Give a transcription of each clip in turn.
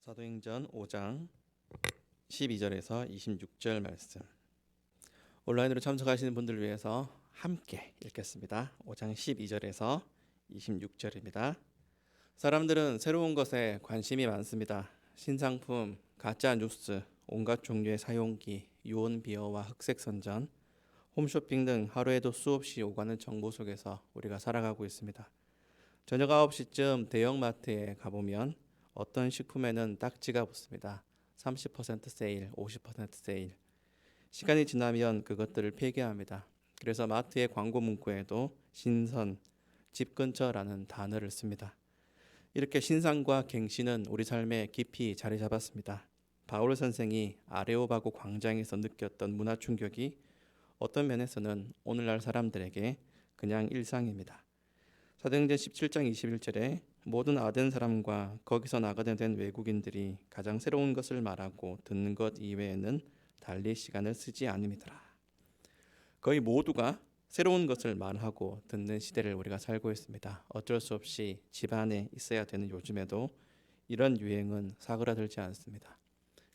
사도행전 5장 12절에서 26절 말씀. 온라인으로 참석하시는 분들을 위해서 함께 읽겠습니다. 5장 12절에서 26절입니다. 사람들은 새로운 것에 관심이 많습니다. 신상품, 가짜 뉴스, 온갖 종류의 사용기, 유언 비어와 흑색 선전, 홈쇼핑 등 하루에도 수없이 오가는 정보 속에서 우리가 살아가고 있습니다. 저녁 9시쯤 대형마트에 가보면 어떤 식품에는 딱지가 붙습니다. 30% 세일, 50% 세일. 시간이 지나면 그것들을 폐기합니다. 그래서 마트의 광고 문구에도 신선, 집 근처라는 단어를 씁니다. 이렇게 신상과 갱신은 우리 삶에 깊이 자리 잡았습니다. 바울 선생이 아레오바고 광장에서 느꼈던 문화 충격이 어떤 면에서는 오늘날 사람들에게 그냥 일상입니다. 사도행전 17장 21절에 모든 아덴 사람과 거기서 나가게 된 외국인들이 가장 새로운 것을 말하고 듣는 것 이외에는 달리 시간을 쓰지 않음이더라. 거의 모두가 새로운 것을 말하고 듣는 시대를 우리가 살고 있습니다. 어쩔 수 없이 집안에 있어야 되는 요즘에도 이런 유행은 사그라들지 않습니다.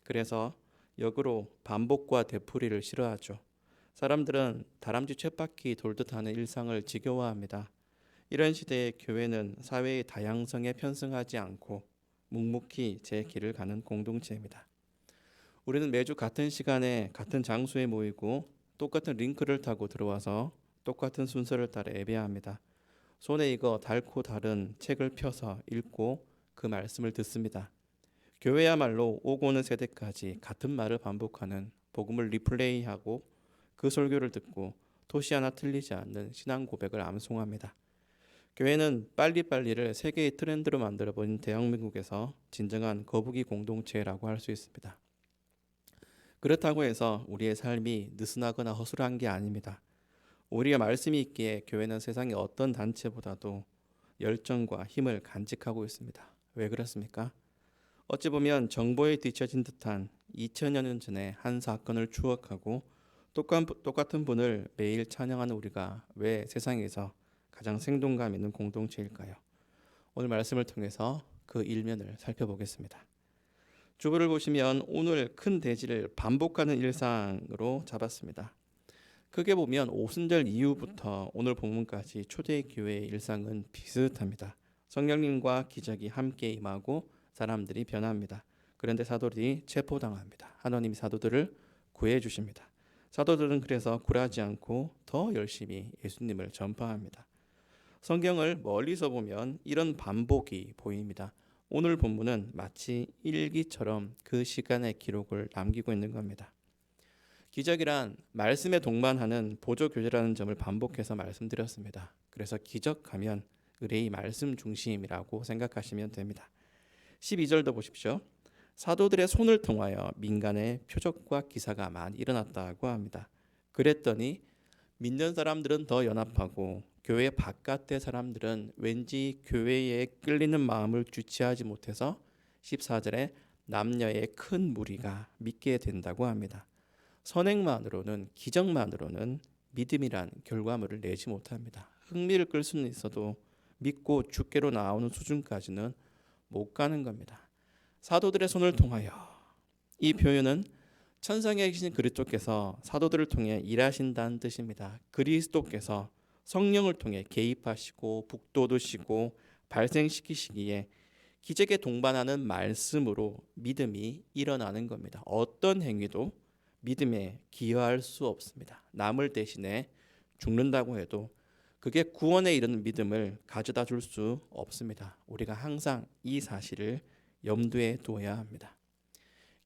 그래서 역으로 반복과 되풀이를 싫어하죠. 사람들은 다람쥐 쳇바퀴 돌듯 하는 일상을 지겨워합니다. 이런 시대에 교회는 사회의 다양성에 편승하지 않고 묵묵히 제 길을 가는 공동체입니다. 우리는 매주 같은 시간에 같은 장소에 모이고 똑같은 링크를 타고 들어와서 똑같은 순서를 따라 예배합니다. 손에 익어 달고 다른 책을 펴서 읽고 그 말씀을 듣습니다. 교회야말로 오고 오는 세대까지 같은 말을 반복하는 복음을 리플레이하고 그 설교를 듣고 토시 하나 틀리지 않는 신앙 고백을 암송합니다. 교회는 빨리빨리를 세계의 트렌드로 만들어버린 대한민국에서 진정한 거북이 공동체라고 할 수 있습니다. 그렇다고 해서 우리의 삶이 느슨하거나 허술한 게 아닙니다. 우리가 말씀이 있기에 교회는 세상의 어떤 단체보다도 열정과 힘을 간직하고 있습니다. 왜 그렇습니까? 어찌 보면 정보에 뒤처진 듯한 2000여 년 전의 한 사건을 추억하고 똑같은 분을 매일 찬양하는 우리가 왜 세상에서 가장 생동감 있는 공동체일까요? 오늘 말씀을 통해서 그 일면을 살펴보겠습니다. 주보를 보시면 오늘 큰 대지를 반복하는 일상으로 잡았습니다. 크게 보면 오순절 이후부터 오늘 본문까지 초대교회의 일상은 비슷합니다. 성령님과 기적이 함께 임하고 사람들이 변합니다. 그런데 사도들이 체포당합니다. 하나님이 사도들을 구해 주십니다. 사도들은 그래서 굴하지 않고 더 열심히 예수님을 전파합니다. 성경을 멀리서 보면 이런 반복이 보입니다. 오늘 본문은 마치 일기처럼 그 시간의 기록을 남기고 있는 겁니다. 기적이란 말씀에 동반하는 보조교제라는 점을 반복해서 말씀드렸습니다. 그래서 기적하면 의뢰의 말씀 중심이라고 생각하시면 됩니다. 12절도 보십시오. 사도들의 손을 통하여 민간의 표적과 기사가 많이 일어났다고 합니다. 그랬더니 믿는 사람들은 더 연합하고 교회 바깥의 사람들은 왠지 교회에 끌리는 마음을 주체하지 못해서 14절에 남녀의 큰 무리가 믿게 된다고 합니다. 선행만으로는, 기적만으로는 믿음이란 결과물을 내지 못합니다. 흥미를 끌 수는 있어도 믿고 주께로 나오는 수준까지는 못 가는 겁니다. 사도들의 손을 통하여, 이 표현은 천상에 계신 그리스도께서 사도들을 통해 일하신다는 뜻입니다. 그리스도께서 성령을 통해 개입하시고 북돋우시고 발생시키시기에 기적에 동반하는 말씀으로 믿음이 일어나는 겁니다. 어떤 행위도 믿음에 기여할 수 없습니다. 남을 대신해 죽는다고 해도 그게 구원에 이르는 믿음을 가져다 줄 수 없습니다. 우리가 항상 이 사실을 염두에 두어야 합니다.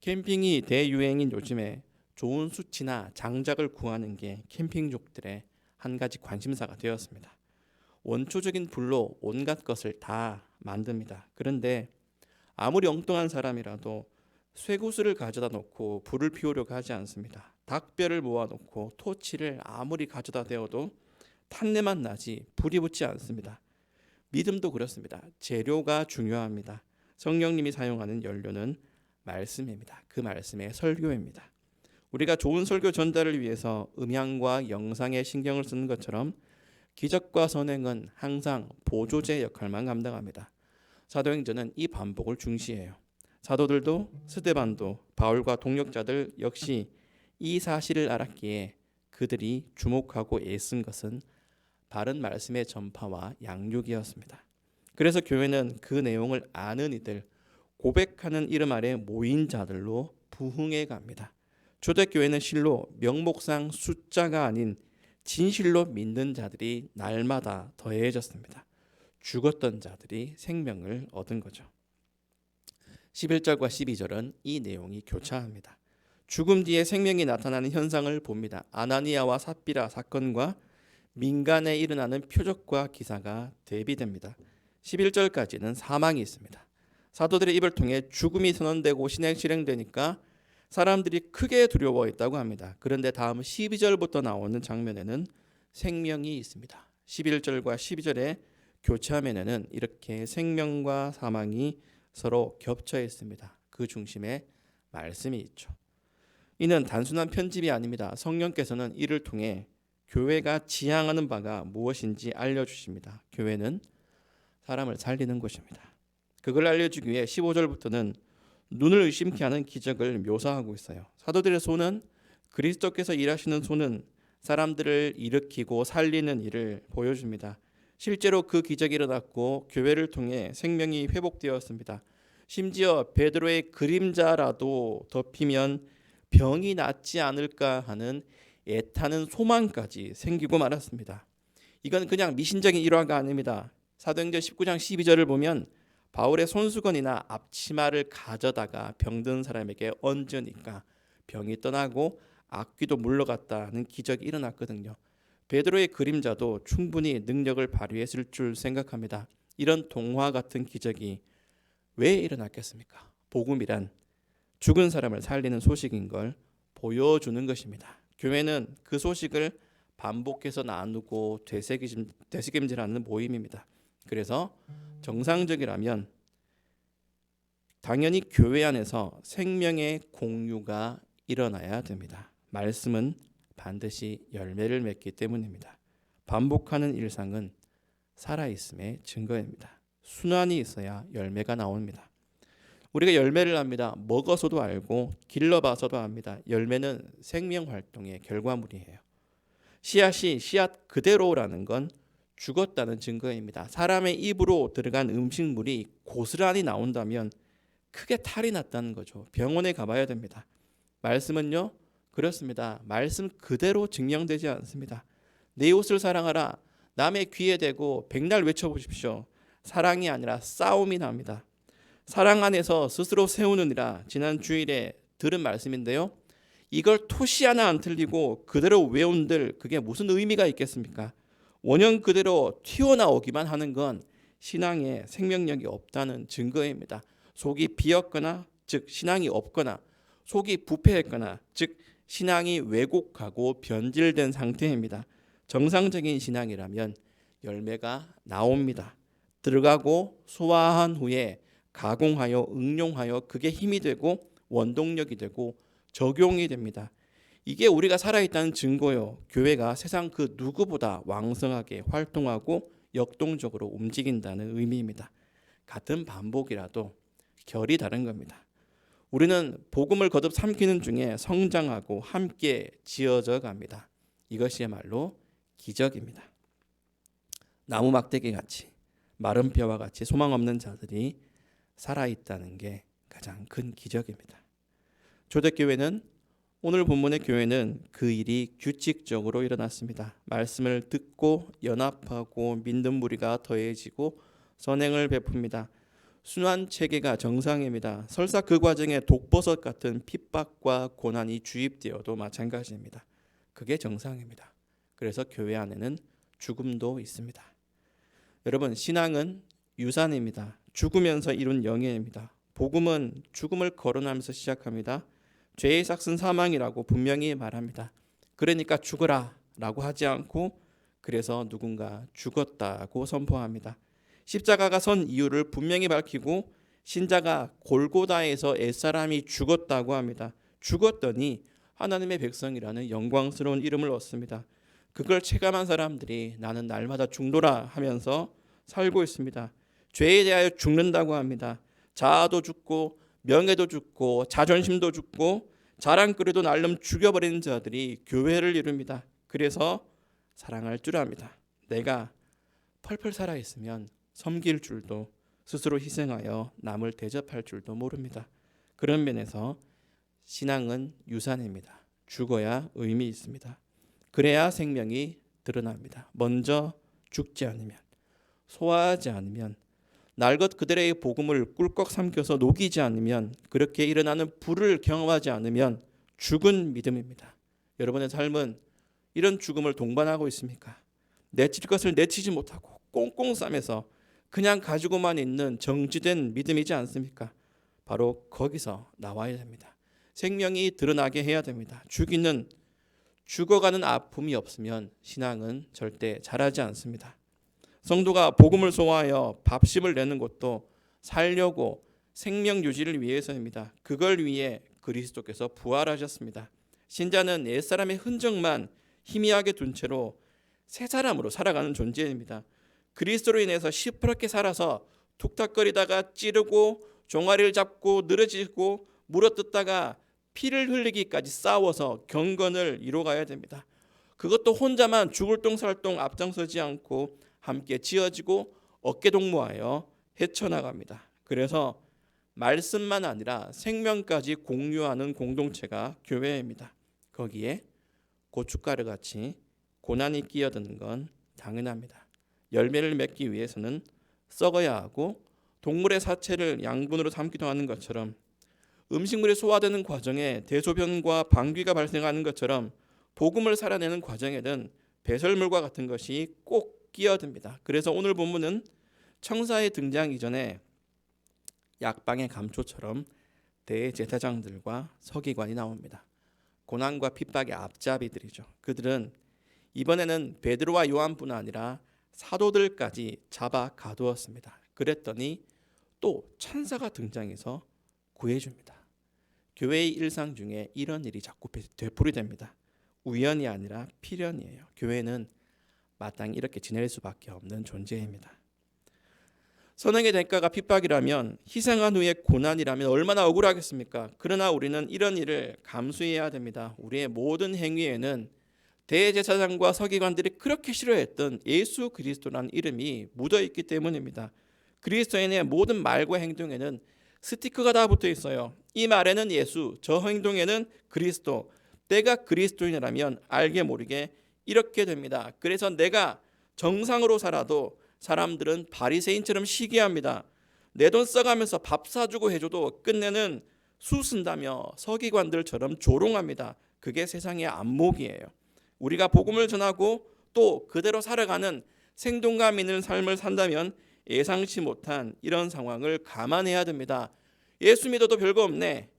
캠핑이 대유행인 요즘에 좋은 수치나 장작을 구하는 게 캠핑족들의 한 가지 관심사가 되었습니다. 원초적인 불로 온갖 것을 다 만듭니다. 그런데 아무리 엉뚱한 사람이라도 쇠구슬을 가져다 놓고 불을 피우려고 하지 않습니다. 닭뼈를 모아놓고 토치를 아무리 가져다 대어도 탄내만 나지 불이 붙지 않습니다. 믿음도 그렇습니다. 재료가 중요합니다. 성령님이 사용하는 연료는 말씀입니다. 그 말씀의 설교입니다. 우리가 좋은 설교 전달을 위해서 음향과 영상에 신경을 쓰는 것처럼 기적과 선행은 항상 보조제 역할만 감당합니다. 사도행전은 이 반복을 중시해요. 사도들도 스데반도 바울과 동역자들 역시 이 사실을 알았기에 그들이 주목하고 애쓴 것은 바른 말씀의 전파와 양육이었습니다. 그래서 교회는 그 내용을 아는 이들, 고백하는 이름 아래 모인 자들로 부흥해 갑니다. 초대교회는 실로 명목상 숫자가 아닌 진실로 믿는 자들이 날마다 더해졌습니다. 죽었던 자들이 생명을 얻은 거죠. 11절과 12절은 이 내용이 교차합니다. 죽음 뒤에 생명이 나타나는 현상을 봅니다. 아나니아와 삽비라 사건과 민간에 일어나는 표적과 기사가 대비됩니다. 11절까지는 사망이 있습니다. 사도들의 입을 통해 죽음이 선언되고 실행되니까 사람들이 크게 두려워했다고 합니다. 그런데 다음 12절부터 나오는 장면에는 생명이 있습니다. 11절과 12절의 교차면에는 이렇게 생명과 사망이 서로 겹쳐 있습니다. 그 중심에 말씀이 있죠. 이는 단순한 편집이 아닙니다. 성령께서는 이를 통해 교회가 지향하는 바가 무엇인지 알려주십니다. 교회는 사람을 살리는 것입니다. 그걸 알려주기 위해 15절부터는 눈을 의심케 하는 기적을 묘사하고 있어요. 사도들의 손은, 그리스도께서 일하시는 손은 사람들을 일으키고 살리는 일을 보여줍니다. 실제로 그 기적이 일어났고 교회를 통해 생명이 회복되었습니다. 심지어 베드로의 그림자라도 덮이면 병이 낫지 않을까 하는 애타는 소망까지 생기고 말았습니다. 이건 그냥 미신적인 일화가 아닙니다. 사도행전 19장 12절을 보면 바울의 손수건이나 앞치마를 가져다가 병든 사람에게 얹으니까 병이 떠나고 악귀도 물러갔다는 기적이 일어났거든요. 베드로의 그림자도 충분히 능력을 발휘했을 줄 생각합니다. 이런 동화 같은 기적이 왜 일어났겠습니까? 복음이란 죽은 사람을 살리는 소식인 걸 보여주는 것입니다. 교회는 그 소식을 반복해서 나누고 되새김질하는 모임입니다. 그래서 정상적이라면 당연히 교회 안에서 생명의 공유가 일어나야 됩니다. 말씀은 반드시 열매를 맺기 때문입니다. 반복하는 일상은 살아있음의 증거입니다. 순환이 있어야 열매가 나옵니다. 우리가 열매를 압니다. 먹어서도 알고 길러봐서도 압니다. 열매는 생명활동의 결과물이에요. 씨앗이 씨앗 그대로라는 건 죽었다는 증거입니다. 사람의 입으로 들어간 음식물이 고스란히 나온다면 크게 탈이 났다는 거죠. 병원에 가봐야 됩니다. 말씀은요, 그렇습니다. 말씀 그대로 증명되지 않습니다. 내 옷을 사랑하라. 남의 귀에 대고 백날 외쳐보십시오. 사랑이 아니라 싸움이 납니다. 사랑 안에서 스스로 세우느니라. 지난 주일에 들은 말씀인데요. 이걸 토시 하나 안 틀리고 그대로 외운들 그게 무슨 의미가 있겠습니까? 원형 그대로 튀어나오기만 하는 건 신앙에 생명력이 없다는 증거입니다. 속이 비었거나 즉 신앙이 없거나 속이 부패했거나 즉 신앙이 왜곡하고 변질된 상태입니다. 정상적인 신앙이라면 열매가 나옵니다. 들어가고 소화한 후에 가공하여 응용하여 그게 힘이 되고 원동력이 되고 적용이 됩니다. 이게 우리가 살아있다는 증거요. 교회가 세상 그 누구보다 왕성하게 활동하고 역동적으로 움직인다는 의미입니다. 같은 반복이라도 결이 다른 겁니다. 우리는 복음을 거듭 삼키는 중에 성장하고 함께 지어져 갑니다. 이것이야말로 기적입니다. 나무 막대기 같이 마른 뼈와 같이 소망 없는 자들이 살아있다는 게 가장 큰 기적입니다. 초대교회는 오늘 본문의 교회는 그 일이 규칙적으로 일어났습니다. 말씀을 듣고 연합하고 믿는 무리가 더해지고 선행을 베풉니다. 순환 체계가 정상입니다. 설사 그 과정에 독버섯 같은 핍박과 고난이 주입되어도 마찬가지입니다. 그게 정상입니다. 그래서 교회 안에는 죽음도 있습니다. 여러분, 신앙은 유산입니다. 죽으면서 이룬 영예입니다. 복음은 죽음을 거론하면서 시작합니다. 죄의 삭은 사망이라고 분명히 말합니다. 그러니까 죽어라 라고 하지 않고 그래서 누군가 죽었다고 선포합니다. 십자가가 선 이유를 분명히 밝히고 신자가 골고다에서 옛사람이 죽었다고 합니다. 죽었더니 하나님의 백성이라는 영광스러운 이름을 얻습니다. 그걸 체감한 사람들이 나는 날마다 죽노라 하면서 살고 있습니다. 죄에 대하여 죽는다고 합니다. 자아도 죽고 명예도 죽고 자존심도 죽고 자랑거리도 날름 죽여버리는 자들이 교회를 이룹니다. 그래서 사랑할 줄 압니다. 내가 펄펄 살아있으면 섬길 줄도 스스로 희생하여 남을 대접할 줄도 모릅니다. 그런 면에서 신앙은 유산입니다. 죽어야 의미 있습니다. 그래야 생명이 드러납니다. 먼저 죽지 않으면, 소화하지 않으면, 날 것 그대로의 복음을 꿀꺽 삼켜서 녹이지 않으면, 그렇게 일어나는 불을 경험하지 않으면 죽은 믿음입니다. 여러분의 삶은 이런 죽음을 동반하고 있습니까? 내칠 것을 내치지 못하고 꽁꽁 싸매서 그냥 가지고만 있는 정지된 믿음이지 않습니까? 바로 거기서 나와야 됩니다. 생명이 드러나게 해야 됩니다. 죽어가는 아픔이 없으면 신앙은 절대 자라지 않습니다. 성도가 복음을 소화하여 밥심을 내는 것도 살려고 생명 유지를 위해서입니다. 그걸 위해 그리스도께서 부활하셨습니다. 신자는 옛사람의 흔적만 희미하게 둔 채로 새 사람으로 살아가는 존재입니다. 그리스도로 인해서 시퍼렇게 살아서 툭탁거리다가 찌르고 종아리를 잡고 늘어지고 물어뜯다가 피를 흘리기까지 싸워서 경건을 이뤄가야 됩니다. 그것도 혼자만 죽을 똥살똥 앞장서지 않고 함께 지어지고 어깨동무하여 헤쳐나갑니다. 그래서 말씀만 아니라 생명까지 공유하는 공동체가 교회입니다. 거기에 고춧가루같이 고난이 끼어드는 건 당연합니다. 열매를 맺기 위해서는 썩어야 하고 동물의 사체를 양분으로 삼기도 하는 것처럼 음식물이 소화되는 과정에 대소변과 방귀가 발생하는 것처럼 복음을 살아내는 과정에는 배설물과 같은 것이 꼭 끼어듭니다. 그래서 오늘 본문은 청사의 등장 이전에 약방의 감초처럼 대제사장들과 서기관이 나옵니다. 고난과 핍박의 앞잡이들이죠. 그들은 이번에는 베드로와 요한뿐 아니라 사도들까지 잡아 가두었습니다. 그랬더니 또 천사가 등장해서 구해줍니다. 교회의 일상 중에 이런 일이 자꾸 되풀이됩니다. 우연이 아니라 필연이에요. 교회는 마땅히 이렇게 지낼 수밖에 없는 존재입니다. 선행의 대가가 핍박이라면, 희생한 후에 고난이라면 얼마나 억울하겠습니까? 그러나 우리는 이런 일을 감수해야 됩니다. 우리의 모든 행위에는 대제사장과 서기관들이 그렇게 싫어했던 예수 그리스도라는 이름이 묻어있기 때문입니다. 그리스도인의 모든 말과 행동에는 스티커가 다 붙어 있어요. 이 말에는 예수, 저 행동에는 그리스도. 내가 그리스도인이라면 알게 모르게 이렇게 됩니다. 그래서 내가 정상으로 살아도 사람들은 바리새인처럼 시기합니다. 내 돈 써가면서 밥 사주고 해줘도 끝내는 수 쓴다며 서기관들처럼 조롱합니다. 그게 세상의 안목이에요. 우리가 복음을 전하고 또 그대로 살아가는 생동감 있는 삶을 산다면 예상치 못한 이런 상황을 감안해야 됩니다. 예수 믿어도 별거 없네.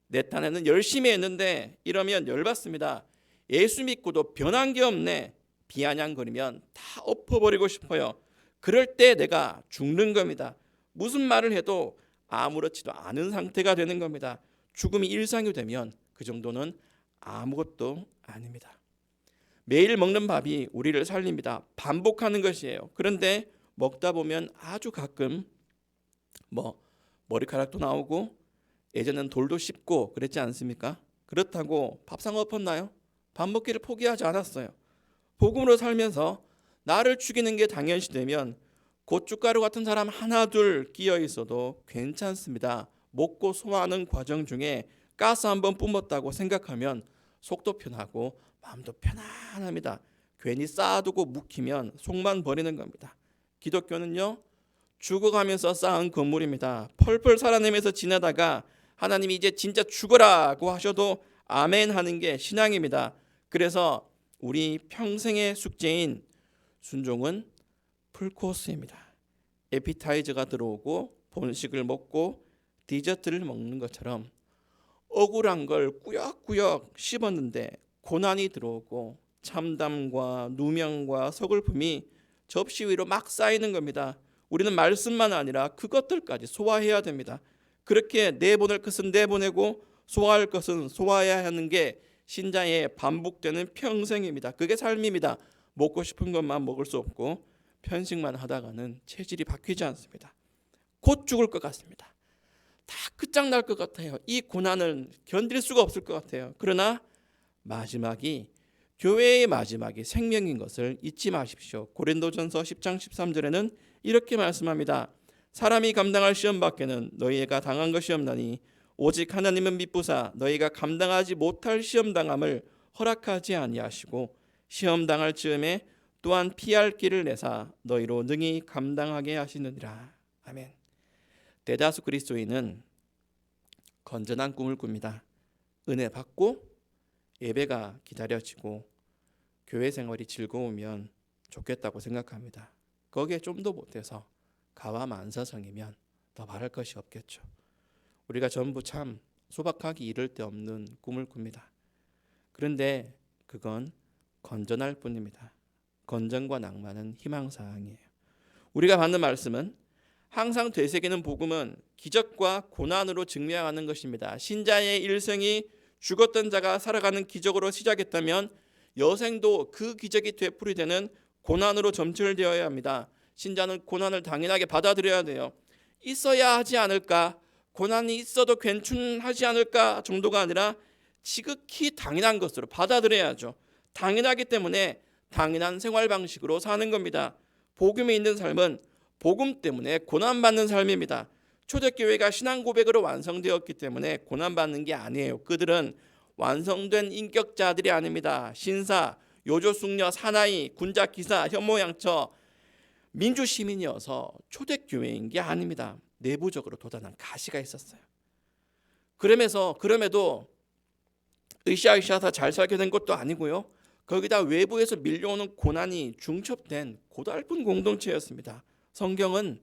내 딴에는 열심히 했는데 이러면 열받습니다. 예수 믿고도 변한 게 없네. 비아냥거리면 다 엎어버리고 싶어요. 그럴 때 내가 죽는 겁니다. 무슨 말을 해도 아무렇지도 않은 상태가 되는 겁니다. 죽음이 일상이 되면 그 정도는 아무것도 아닙니다. 매일 먹는 밥이 우리를 살립니다. 반복하는 것이에요. 그런데 먹다 보면 아주 가끔 머리카락도 나오고 예전엔 돌도 씹고 그랬지 않습니까? 그렇다고 밥상 엎었나요? 밥 먹기를 포기하지 않았어요. 복음으로 살면서 나를 죽이는 게 당연시되면 고춧가루 같은 사람 하나 둘 끼어 있어도 괜찮습니다. 먹고 소화하는 과정 중에 가스 한번 뿜었다고 생각하면 속도 편하고 마음도 편안합니다. 괜히 쌓아두고 묵히면 속만 버리는 겁니다. 기독교는요, 죽어가면서 쌓은 건물입니다. 펄펄 살아내면서 지내다가 하나님이 이제 진짜 죽어라고 하셔도 아멘 하는 게 신앙입니다. 그래서 우리 평생의 숙제인 순종은 풀코스입니다. 에피타이저가 들어오고 본식을 먹고 디저트를 먹는 것처럼 억울한 걸 꾸역꾸역 씹었는데 고난이 들어오고 참담과 누명과 서글픔이 접시 위로 막 쌓이는 겁니다. 우리는 말씀만 아니라 그것들까지 소화해야 됩니다. 그렇게 내보낼 것은 내보내고 소화할 것은 소화해야 하는 게 신자의 반복되는 평생입니다. 그게 삶입니다. 먹고 싶은 것만 먹을 수 없고 편식만 하다가는 체질이 바뀌지 않습니다. 곧 죽을 것 같습니다. 다 끝장날 것 같아요. 이 고난을 견딜 수가 없을 것 같아요. 그러나 마지막이 교회의 마지막이 생명인 것을 잊지 마십시오. 고린도전서 10장 13절에는 이렇게 말씀합니다. 사람이 감당할 시험 밖에는 너희가 당한 것이 없나니 오직 하나님은 미쁘사 너희가 감당하지 못할 시험 당함을 허락하지 아니하시고 시험 당할 즈음에 또한 피할 길을 내사 너희로 능히 감당하게 하시느니라. 아멘. 대다수 그리스도인은 건전한 꿈을 꿉니다. 은혜 받고 예배가 기다려지고 교회 생활이 즐거우면 좋겠다고 생각합니다. 거기에 좀 더 못해서 가와 만사성이면 더 말할 것이 없겠죠. 우리가 전부 참 소박하기 이를 데 없는 꿈을 꿉니다. 그런데 그건 건전할 뿐입니다. 건전과 낭만은 희망사항이에요. 우리가 받는 말씀은 항상 되새기는 복음은 기적과 고난으로 증명하는 것입니다. 신자의 일생이 죽었던 자가 살아가는 기적으로 시작했다면 여생도 그 기적이 되풀이되는 고난으로 점철되어야 합니다. 신자는 고난을 당연하게 받아들여야 돼요. 있어야 하지 않을까? 고난이 있어도 괜찮하지 않을까? 정도가 아니라 지극히 당연한 것으로 받아들여야죠. 당연하기 때문에 당연한 생활 방식으로 사는 겁니다. 복음이 있는 삶은 복음 때문에 고난받는 삶입니다. 초대교회가 신앙 고백으로 완성되었기 때문에 고난받는 게 아니에요. 그들은 완성된 인격자들이 아닙니다. 신사, 요조숙녀, 사나이, 군자, 기사, 현모양처 민주시민이어서 초대교회인 게 아닙니다. 내부적으로 도단한 가시가 있었어요. 그럼에도 으쌰으쌰 잘 살게 된 것도 아니고요. 거기다 외부에서 밀려오는 고난이 중첩된 고달픈 공동체였습니다. 성경은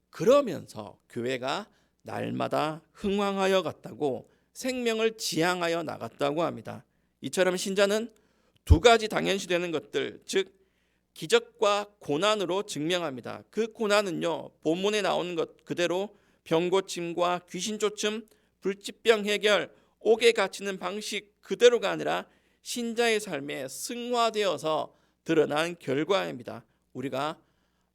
그러면서 교회가 날마다 흥왕하여 갔다고 생명을 지향하여 나갔다고 합니다. 이처럼 신자는 두 가지 당연시되는 것들, 즉 기적과 고난으로 증명합니다. 그 고난은요, 본문에 나오는 것 그대로 병고침과 귀신 쫓음, 불치병 해결, 옥에 갇히는 방식 그대로가 아니라 신자의 삶에 승화되어서 드러난 결과입니다. 우리가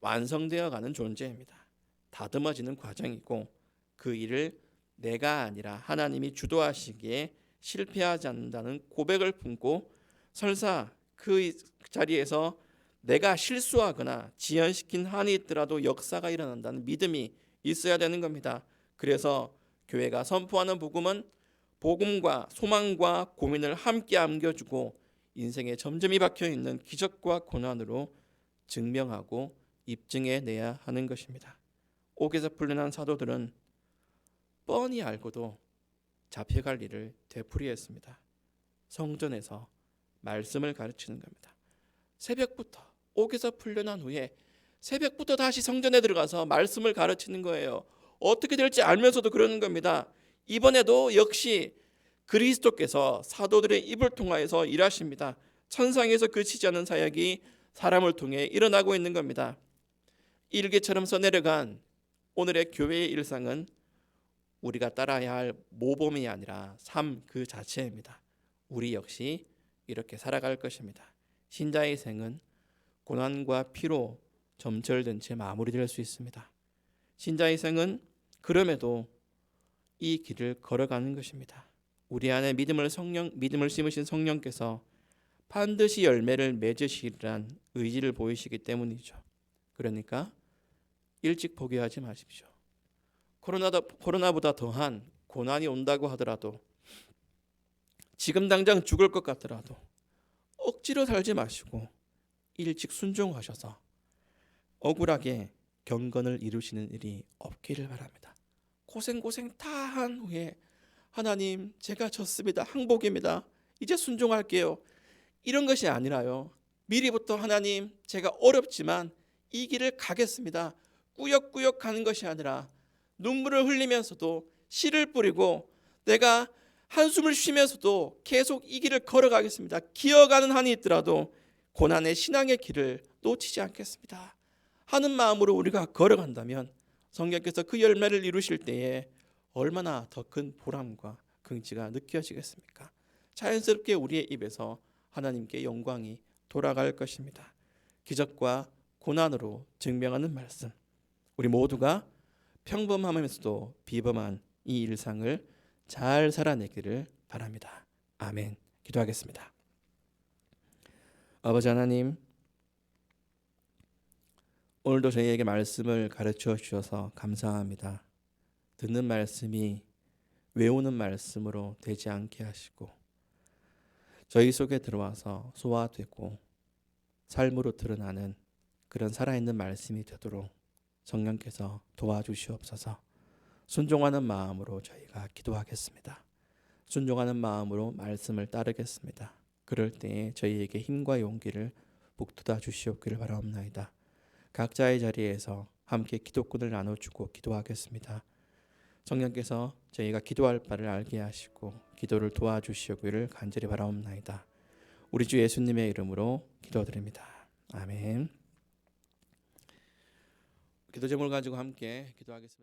완성되어 가는 존재입니다. 다듬어지는 과정이고 그 일을 내가 아니라 하나님이 주도하시기에 실패하지 않는다는 고백을 품고 설사 그 자리에서 내가 실수하거나 지연시킨 한이 있더라도 역사가 일어난다는 믿음이 있어야 되는 겁니다. 그래서 교회가 선포하는 복음은 복음과 소망과 고민을 함께 안겨주고 인생에 점점이 박혀있는 기적과 고난으로 증명하고 입증해내야 하는 것입니다. 옥에서 풀려난 사도들은 뻔히 알고도 잡혀갈 일을 되풀이했습니다. 성전에서 말씀을 가르치는 겁니다. 새벽부터 옥에서 풀려난 후에 새벽부터 다시 성전에 들어가서 말씀을 가르치는 거예요. 어떻게 될지 알면서도 그러는 겁니다. 이번에도 역시 그리스도께서 사도들의 입을 통하여서 일하십니다. 천상에서 그치지 않은 사역이 사람을 통해 일어나고 있는 겁니다. 일기처럼 써내려간 오늘의 교회의 일상은 우리가 따라야 할 모범이 아니라 삶 그 자체입니다. 우리 역시 이렇게 살아갈 것입니다. 신자의 생은 고난과 피로 점철된 채 마무리될 수 있습니다. 신자의 생은 그럼에도 이 길을 걸어가는 것입니다. 우리 안에 믿음을 심으신 성령께서 반드시 열매를 맺으시리란 의지를 보이시기 때문이죠. 그러니까 일찍 포기하지 마십시오. 코로나보다 더한 고난이 온다고 하더라도 지금 당장 죽을 것 같더라도 억지로 살지 마시고 일찍 순종하셔서 억울하게 경건을 이루시는 일이 없기를 바랍니다. 고생 다 한 후에 하나님 제가 졌습니다. 항복입니다. 이제 순종할게요. 이런 것이 아니라요. 미리부터 하나님 제가 어렵지만 이 길을 가겠습니다. 꾸역꾸역 가는 것이 아니라 눈물을 흘리면서도 씨를 뿌리고 내가 한숨을 쉬면서도 계속 이 길을 걸어가겠습니다. 기어가는 한이 있더라도 고난의 신앙의 길을 놓치지 않겠습니다 하는 마음으로 우리가 걸어간다면 성령께서 그 열매를 이루실 때에 얼마나 더 큰 보람과 긍지가 느껴지겠습니까? 자연스럽게 우리의 입에서 하나님께 영광이 돌아갈 것입니다. 기적과 고난으로 증명하는 말씀, 우리 모두가 평범하면서도 비범한 이 일상을 잘 살아내기를 바랍니다. 아멘. 기도하겠습니다. 아버지 하나님, 오늘도 저희에게 말씀을 가르쳐 주셔서 감사합니다. 듣는 말씀이 외우는 말씀으로 되지 않게 하시고 저희 속에 들어와서 소화되고 삶으로 드러나는 그런 살아있는 말씀이 되도록 성령께서 도와주시옵소서. 순종하는 마음으로 저희가 기도하겠습니다. 순종하는 마음으로 말씀을 따르겠습니다. 그럴 때에 저희에게 힘과 용기를 북돋아 주시옵기를 바라옵나이다. 각자의 자리에서 함께 기도꾼을 나눠주고 기도하겠습니다. 성령께서 저희가 기도할 바를 알게 하시고 기도를 도와주시기를 간절히 바라옵나이다. 우리 주 예수님의 이름으로 기도드립니다. 아멘. 기도 제목을 가지고 함께 기도하겠습니다.